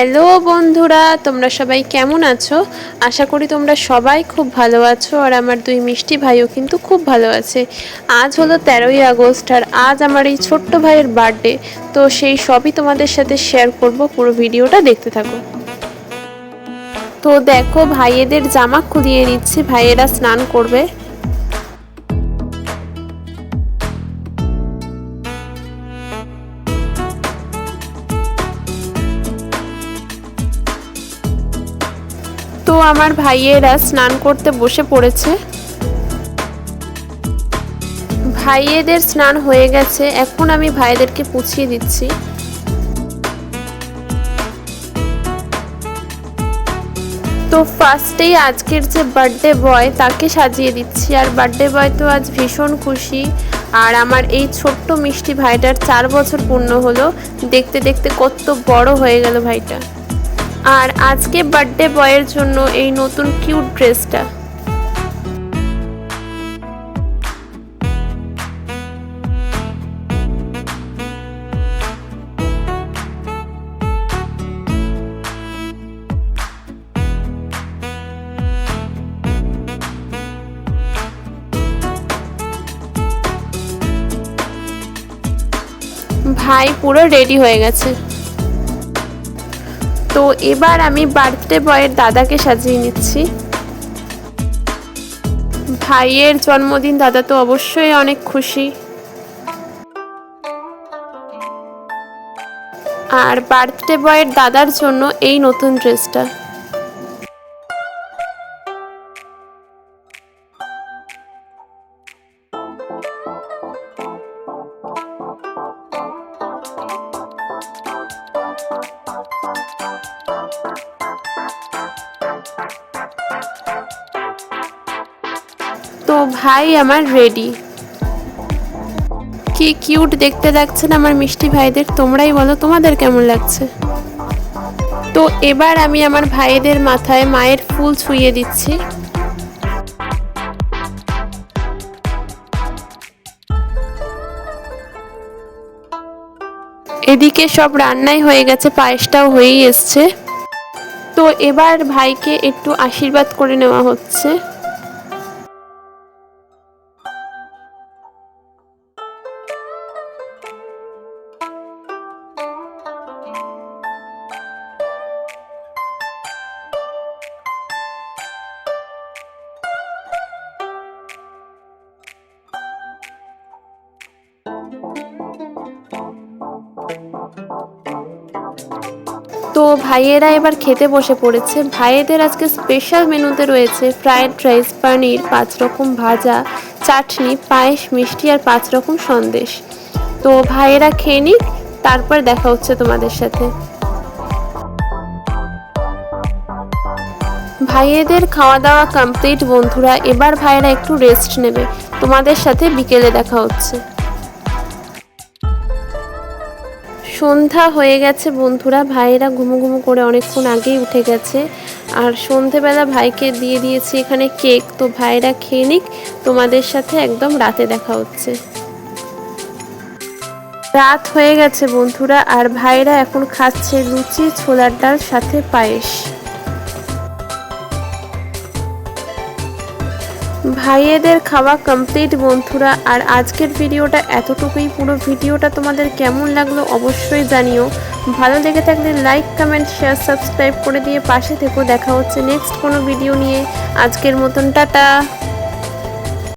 Hello বন্ধুরা, তোমরা সবাই কেমন আছো? আশা করি তোমরা সবাই খুব ভালো আছো। আর আমার দুই মিষ্টি ভাইও কিন্তু খুব ভালো আছে। আজ হলো 13ই আগস্ট, আর আজ আমার এই ছোট্ট ভাইয়ের বার্থডে। তো সেই সবই তোমাদের সাথে শেয়ার করব, পুরো ভিডিওটা দেখতে থাকো। তো দেখো, ভাইয়েদের জামা খুলিয়ে নিচ্ছি, ভাইয়েরা স্নান করবে। তো আমার ভাইয়েরা স্নান করতে বসে পড়েছে। ভাইয়েদের স্নান হয়ে গেছে, এখন আমি ভাইদেরকে পুছিয়ে দিচ্ছি। তো ফার্স্টেই আজকের যে বার্থডে বয় তাকে সাজিয়ে দিচ্ছি। আর বার্থডে বয় তো আজ ভীষণ খুশি। আর আমার এই ছোট্ট মিষ্টি ভাইটার 4 বছর পূর্ণ হলো। দেখতে দেখতে কত বড় হয়ে গেল ভাইটা। আর আজকে বার্থডে বয়ের জন্য এই নতুন কিউট ড্রেসটা। ভাই পুরো রেডি হয়ে গেছে। তো এবার আমি বার্থডে বয়ের দাদাকে সাজিয়ে নিচ্ছি। ভাইয়ের জন্মদিন, দাদা তো অবশ্যই অনেক খুশি। আর বার্থডে বয়ের দাদার জন্য এই নতুন ড্রেসটা। তো ভাই আমার রেডি। কি কিউট দেখতে লাগছে না আমার মিষ্টি ভাইদের? তোমরাই বলো তোমাদের কেমন লাগছে। তো এবার আমি আমার ভাইদের মাথায় মায়ের ফুল ছুঁয়ে দিচ্ছি। এদিকে সব রান্নাই হয়ে গেছে, পায়েসটাও হয়েই এসছে। তো এবার ভাইকে একটু আশীর্বাদ করে নেওয়া হচ্ছে। তো ভাইয়েরা এবার খেতে বসে পড়েছে। ভাইয়েদের আজকে স্পেশাল মেনুতে রয়েছে ফ্রায়েড রাইস, পনির, 5 রকম ভাজা, চাটনি, পায়েস, মিষ্টি আর 5 রকম সন্দেশ। তো ভাইয়েরা খেয়ে নিক, তারপর দেখা হচ্ছে তোমাদের সাথে। ভাইয়েদের খাওয়া দাওয়া কমপ্লিট বন্ধুরা। এবার ভাইয়েরা একটু রেস্ট নেবে। তোমাদের সাথে বিকেলে দেখা হচ্ছে। সন্ধ্যা হয়ে গেছে বন্ধুরা, ভাইয়েরা ঘুমো ঘুমো করে অনেকক্ষণ আগেই উঠে গেছে। আর সন্ধেবেলা ভাইকে দিয়ে দিয়েছি এখানে কেক। তো ভাইয়েরা খেয়ে নিক, তোমাদের সাথে একদম রাতে দেখা হচ্ছে। রাত হয়ে গেছে বন্ধুরা, আর ভাইয়েরা এখন খাচ্ছে লুচি, ছোলার ডাল সাথে পায়েস। ভাইয়েদের খাওয়া কমপ্লিট বন্ধুরা। আর আজকের ভিডিওটা এতটুকুই। পুরো ভিডিওটা তোমাদের কেমন লাগলো অবশ্যই জানিও। ভালো লেগে থাকলে লাইক, কমেন্ট, শেয়ার, সাবস্ক্রাইব করে দিয়ে পাশে থেকো। দেখা হচ্ছে নেক্সট কোনো ভিডিও নিয়ে। আজকের মতন টাটা।